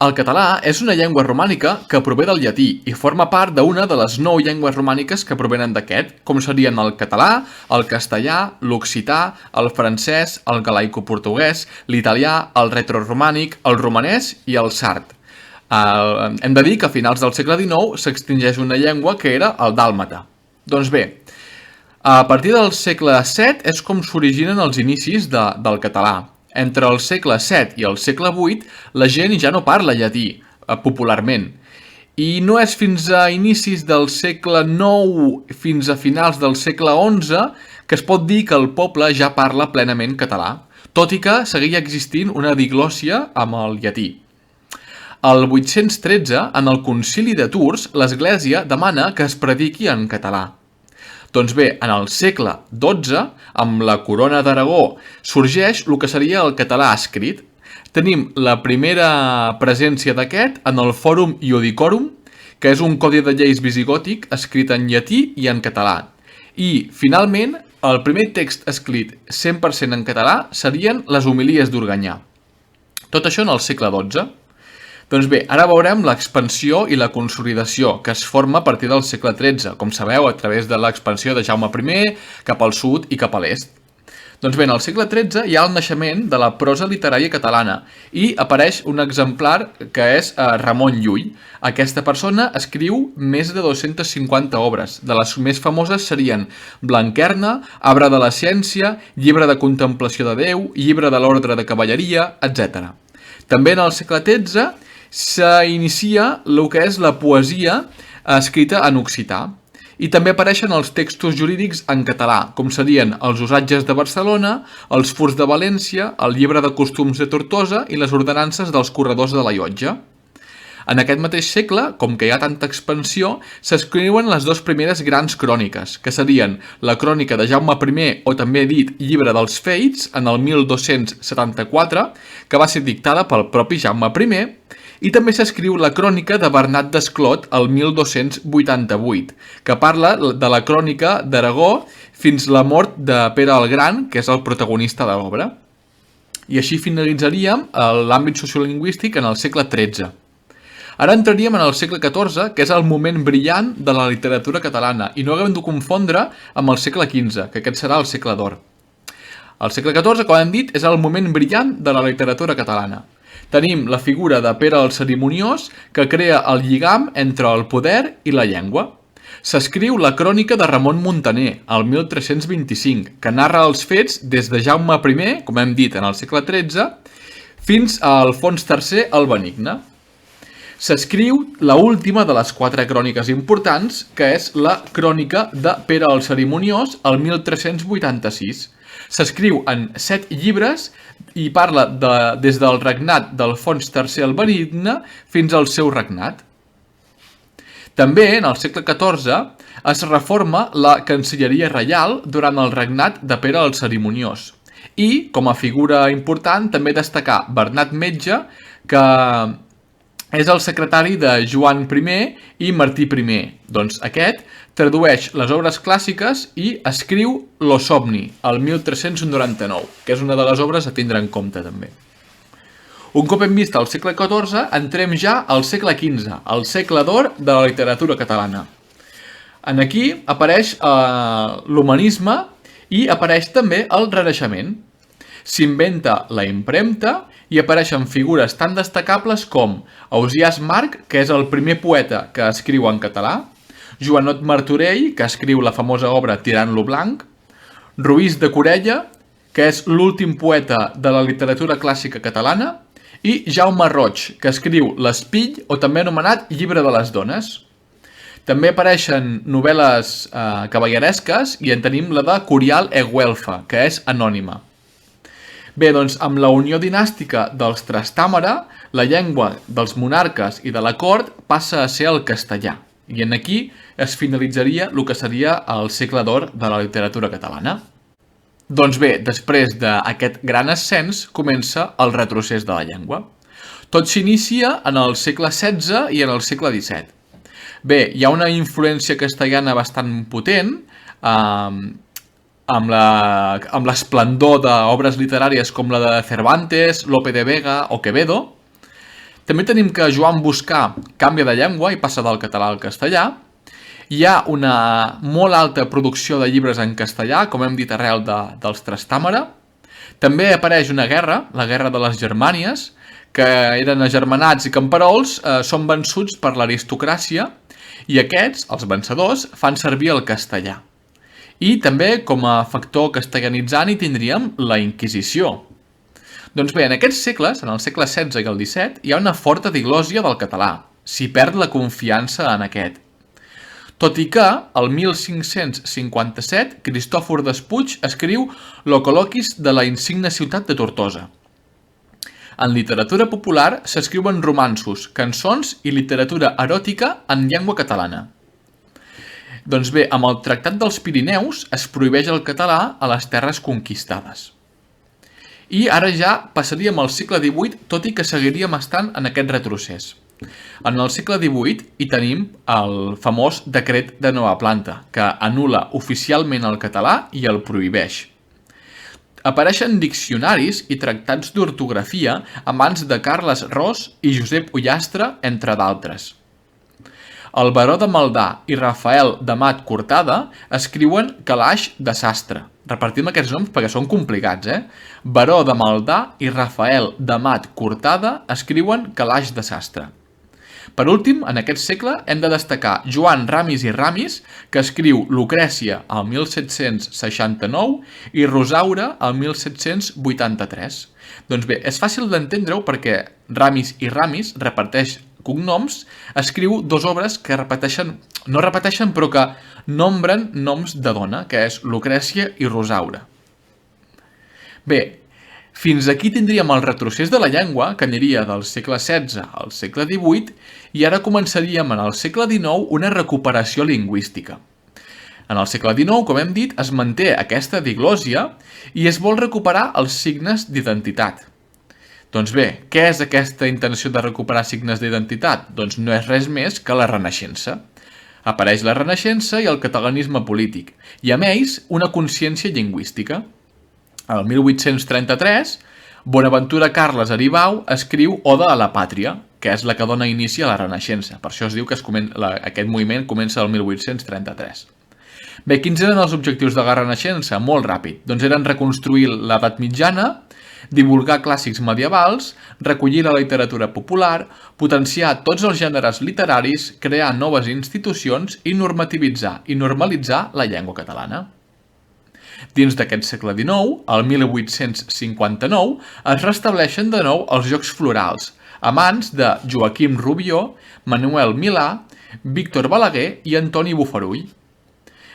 El català és una llengua romànica que prové del llatí i forma part d'una de les 9 llengües romàniques que provenen d'aquest, com serien el català, el castellà, l'occità, el francès, el galaico-portuguès, l'italià, el retroromànic, el romanès i el sard. Hem de dir que a finals del segle XIX s'extingeix una llengua que era el dàlmata. Doncs bé, a partir del segle VII és com s'originen els inicis del català. Entre el segle VII i el segle VIII la gent ja no parla llatí, popularment. I no és fins a inicis del segle IX fins a finals del segle XI que es pot dir que el poble ja parla plenament català, tot i que seguia existint una diglòssia amb el llatí. El 813, en el concili de Tours, l'Església demana que es prediqui en català. Doncs bé, en el segle XII, amb la corona d'Aragó, sorgeix el que seria el català escrit. Tenim la primera presència d'aquest en el Fòrum Iudicorum, que és un codi de lleis visigòtic escrit en llatí i en català. I, finalment, el primer text escrit 100% en català serien les homilies d'Organyà. Tot això en el segle XII. Doncs bé, ara veurem l'expansió i la consolidació que es forma a partir del segle XIII, com sabeu, a través de l'expansió de Jaume I cap al sud i cap a l'est. Doncs bé, en el segle XIII hi ha el naixement de la prosa literària catalana i apareix un exemplar que és Ramon Llull. Aquesta persona escriu més de 250 obres. De les més famoses serien Blanquerna, Arbre de la ciència, Llibre de contemplació de Déu, Llibre de l'ordre de cavalleria, etc. També en el segle XIII s'inicia el que és la poesia escrita en occità i també apareixen els textos jurídics en català, com serien els usatges de Barcelona, els furs de València, el llibre de costums de Tortosa i les ordenances dels corredors de la Llotja. En aquest mateix segle, com que hi ha tanta expansió, s'escriuen les dues primeres grans cròniques, que serien la crònica de Jaume I, o també dit Llibre dels Feits, en el 1274, que va ser dictada pel propi Jaume I, i també s'escriu la crònica de Bernat d'Esclot el 1288, que parla de la crònica d'Aragó fins la mort de Pere el Gran, que és el protagonista de l'obra. I així finalitzaríem l'àmbit sociolingüístic en el segle XIII. Ara entraríem en el segle XIV, que és el moment brillant de la literatura catalana, i no haguem de confondre amb el segle XV, que aquest serà el segle d'or. El segle XIV, com hem dit, és el moment brillant de la literatura catalana. Tenim la figura de Pere el Cerimoniós, que crea el lligam entre el poder i la llengua. S'escriu la crònica de Ramon Muntaner, el 1325, que narra els fets des de Jaume I, com hem dit en el segle XIII, fins a Alfons III el Benigne. S'escriu l'última de les 4 cròniques importants, que és la crònica de Pere el Cerimoniós, el 1386. S'escriu en 7 llibres i parla des del regnat d'Alfons III el Benigne fins al seu regnat. També, en el segle XIV, es reforma la Cancelleria Reial durant el regnat de Pere el Cerimoniós. I, com a figura important, també destacar Bernat Metge, que és el secretari de Joan I i Martí I. Doncs aquest tradueix les obres clàssiques i escriu Lo Somni, el 1399, que és una de les obres a tindre en compte també. Un cop hem vist el segle XIV, entrem ja al segle XV, el segle d'or de la literatura catalana. Aquí apareix l'humanisme i apareix també el Renaixement. S'inventa la impremta i apareixen figures tan destacables com Ausiàs March, que és el primer poeta que escriu en català, Joanot Martorell, que escriu la famosa obra Tirant-lo blanc, Ruiz de Corella, que és l'últim poeta de la literatura clàssica catalana, i Jaume Roig, que escriu L'Espill, o també anomenat Llibre de les Dones. També apareixen novel·les cavalleresques i en tenim la de Curial e Güelfa, que és anònima. Bé, doncs, amb la unió dinàstica dels Trastàmara, la llengua dels monarques i de la cort passa a ser el castellà. I aquí es finalitzaria el que seria el segle d'or de la literatura catalana. Doncs bé, després d'aquest gran ascens, comença el retrocés de la llengua. Tot s'inicia en el segle XVI i en el segle XVII. Bé, hi ha una influència castellana bastant potent, amb l'esplendor d'obres literàries com la de Cervantes, Lope de Vega o Quevedo. També tenim que Joan Boscà canvia de llengua i passa del català al castellà. Hi ha una molt alta producció de llibres en castellà, com hem dit arrel dels Trastàmara. També apareix una guerra, la guerra de les Germànies, que eren agermanats i camperols, són vençuts per l'aristocràcia i aquests, els vencedors, fan servir el castellà. I també, com a factor castellanitzant, hi tindríem la Inquisició. Doncs bé, en aquests segles, en el segle XVI i el XVII, hi ha una forta diglòsia del català. S'hi perd la confiança en aquest. Tot i que, el 1557, Cristòfor Despuig escriu Lo col·loquis de la insigne ciutat de Tortosa. En literatura popular s'escriuen romanços, cançons i literatura eròtica en llengua catalana. Doncs bé, amb el Tractat dels Pirineus es prohibeix el català a les terres conquistades. I ara ja passaríem al segle XVIII, tot i que seguiríem estant en aquest retrocés. En el segle XVIII hi tenim el famós Decret de Nova Planta, que anul·la oficialment el català i el prohibeix. Apareixen diccionaris i tractats d'ortografia a mans de Carles Ros i Josep Ullastre, entre d'altres. El baró de Maldà i Rafael d'Amat Cortada escriuen Calaix de Sastre. Repartim aquests noms perquè són complicats, Baró de Maldà i Rafael d'Amat Cortada escriuen Calaix de Sastre. Per últim, en aquest segle hem de destacar Joan Ramis i Ramis, que escriu Lucrècia al 1769 i Rosaura al 1783. Doncs bé, és fàcil d'entendre-ho perquè Ramis i Ramis reparteix cognoms, escriu dues obres que no repeteixen però que nombren noms de dona, que és Lucrècia i Rosaura. Bé, fins aquí tindríem el retrocés de la llengua, que aniria del segle XVI al segle XVIII, i ara començaríem en el segle XIX una recuperació lingüística. En el segle XIX, com hem dit, es manté aquesta diglòsia i es vol recuperar els signes d'identitat. Doncs bé, què és aquesta intenció de recuperar signes d'identitat? Doncs no és res més que la Renaixença. Apareix la Renaixença i el catalanisme polític, i amb ells una consciència lingüística. El 1833, Bonaventura Carles Aribau escriu Oda a la Pàtria, que és la que dona inici a la Renaixença. Per això es diu que aquest moviment comença el 1833. Bé, quins eren els objectius de la Renaixença? Molt ràpid. Doncs eren reconstruir l'edat mitjana, divulgar clàssics medievals, recollir la literatura popular, potenciar tots els gèneres literaris, crear noves institucions i normativitzar i normalitzar la llengua catalana. Dins d'aquest segle XIX, el 1859, es restableixen de nou els Jocs Florals, a mans de Joaquim Rubió, Manuel Milà, Víctor Balaguer i Antoni Bofarull.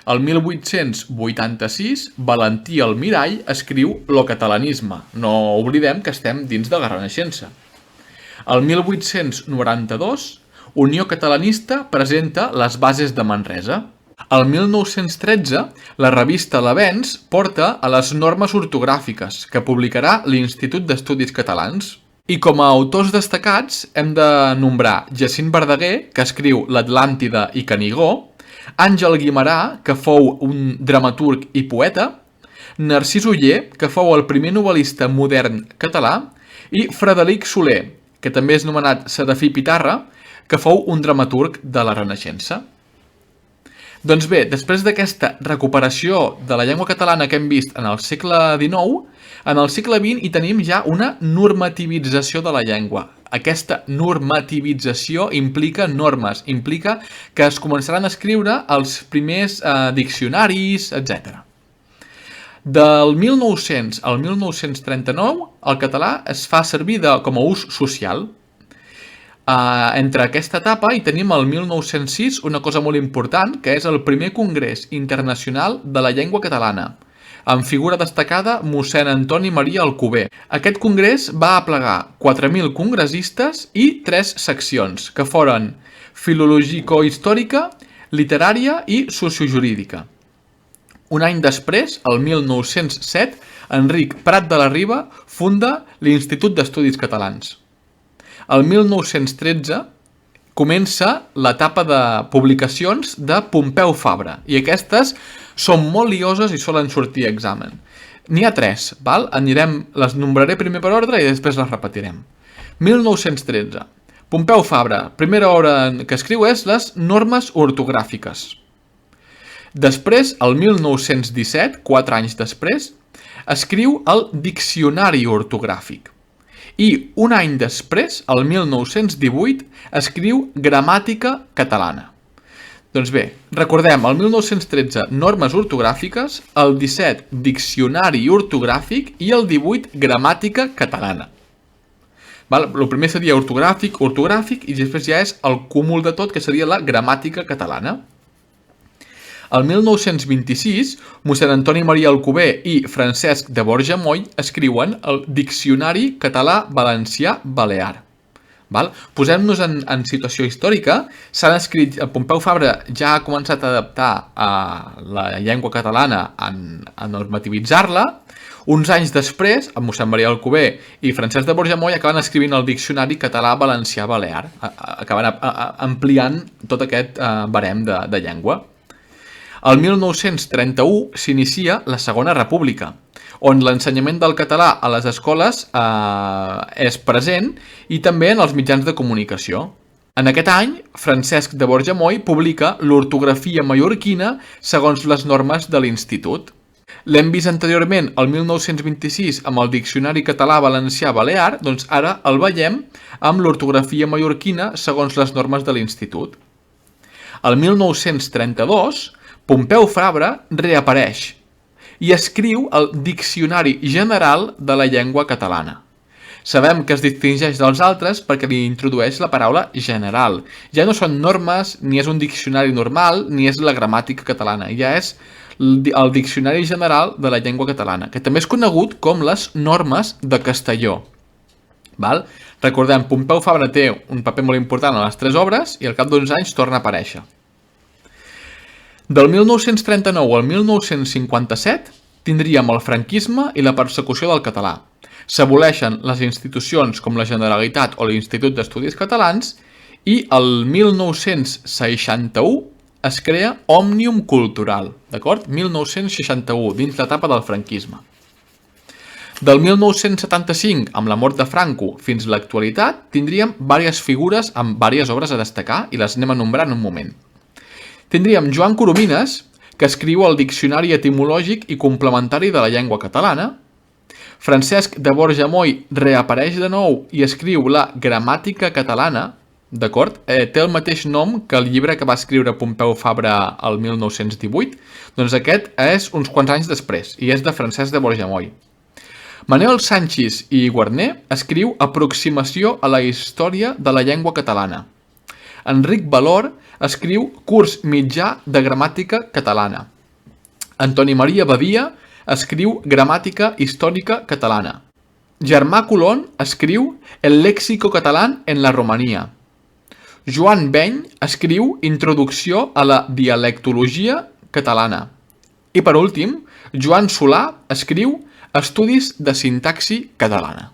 El 1886, Valentí Almirall escriu Lo catalanisme. No oblidem que estem dins de la Renaixença. El 1892, Unió Catalanista presenta les bases de Manresa. El 1913, la revista L'Avenç porta a les normes ortogràfiques que publicarà l'Institut d'Estudis Catalans. I com a autors destacats hem de nombrar Jacint Verdaguer, que escriu L'Atlàntida i Canigó, Àngel Guimerà, que fou un dramaturg i poeta, Narcís Oller, que fou el primer novel·lista modern català, i Frederic Soler, que també és nomenat Serafí Pitarra, que fou un dramaturg de la Renaixença. Doncs bé, després d'aquesta recuperació de la llengua catalana que hem vist en el segle XIX, en el segle XX hi tenim ja una normativització de la llengua. Aquesta normativització implica normes, implica que es començaran a escriure els primers diccionaris, etc. Del 1900 al 1939, el català es fa servir com a ús social. Entre aquesta etapa hi tenim el 1906 una cosa molt important, que és el primer Congrés Internacional de la Llengua Catalana, amb figura destacada mossèn Antoni Maria Alcover. Aquest congrés va aplegar 4.000 congressistes i 3 seccions, que foren filologico-històrica, literària i sociojurídica. Un any després, el 1907, Enric Prat de la Riba funda l'Institut d'Estudis Catalans. El 1913 comença l'etapa de publicacions de Pompeu Fabra, i aquestes són molt lioses i solen sortir a examen. N'hi ha 3, val? Les nombraré primer per ordre i després les repetirem. 1913. Pompeu Fabra, primera obra que escriu és les normes ortogràfiques. Després, el 1917, 4 anys després, escriu el Diccionari ortogràfic. I un any després, el 1918, escriu Gramàtica catalana. Doncs bé, recordem, el 1913, normes ortogràfiques, el 17, Diccionari ortogràfic i el 18, Gramàtica catalana. El primer seria ortogràfic, i després ja és el cúmul de tot, que seria la gramàtica catalana. El 1926, mossèn Antoni Maria Alcover i Francesc de Borja Moll escriuen el Diccionari català-valencià-balear. Posem-nos en situació històrica. S'han escrit, Pompeu Fabra ja ha començat a adaptar a la llengua catalana, a normativitzar-la. Uns anys després, amb mossèn Maria Alcover i Francesc de Borja Moll acaben escrivint el Diccionari català-valencià-balear, acaben ampliant tot aquest barem de llengua. El 1931 s'inicia la Segona República, on l'ensenyament del català a les escoles és present i també en els mitjans de comunicació. En aquest any, Francesc de Borja Moll publica l'ortografia mallorquina segons les normes de l'Institut. L'hem vist anteriorment, el 1926, amb el Diccionari català-valencià-balear, doncs ara el veiem amb l'ortografia mallorquina segons les normes de l'Institut. El 1932, Pompeu Fabra reapareix i escriu el Diccionari General de la Llengua Catalana. Sabem que es distingeix dels altres perquè li introdueix la paraula general. Ja no són normes, ni és un diccionari normal, ni és la gramàtica catalana. Ja és el Diccionari General de la Llengua Catalana, que també és conegut com les normes de Castelló. Recordem, Pompeu Fabra té un paper molt important a les 3 obres i al cap d'11 anys torna a aparèixer. Del 1939 al 1957 tindríem el franquisme i la persecució del català. S'aboleixen les institucions com la Generalitat o l'Institut d'Estudis Catalans i el 1961 es crea Òmnium Cultural, d'acord? 1961, dins l'etapa del franquisme. Del 1975, amb la mort de Franco, fins a l'actualitat, tindríem diverses figures amb diverses obres a destacar i les anem a nombrar en un moment. Tindríem Joan Coromines, que escriu el Diccionari etimològic i complementari de la llengua catalana. Francesc de Borja Moll reapareix de nou i escriu la Gramàtica catalana, d'acord? Té el mateix nom que el llibre que va escriure Pompeu Fabra el 1918, doncs aquest és uns quants anys després i és de Francesc de Borja Moll. Manuel Sanchis i Guarner escriu Aproximació a la història de la llengua catalana. Enric Valor escriu Curs mitjà de gramàtica catalana. Antoni Maria Badia escriu Gramàtica històrica catalana. Germà Colón escriu El léxico catalán en la Romania. Joan Beny escriu Introducció a la dialectologia catalana. I per últim, Joan Solà escriu Estudis de sintaxi catalana.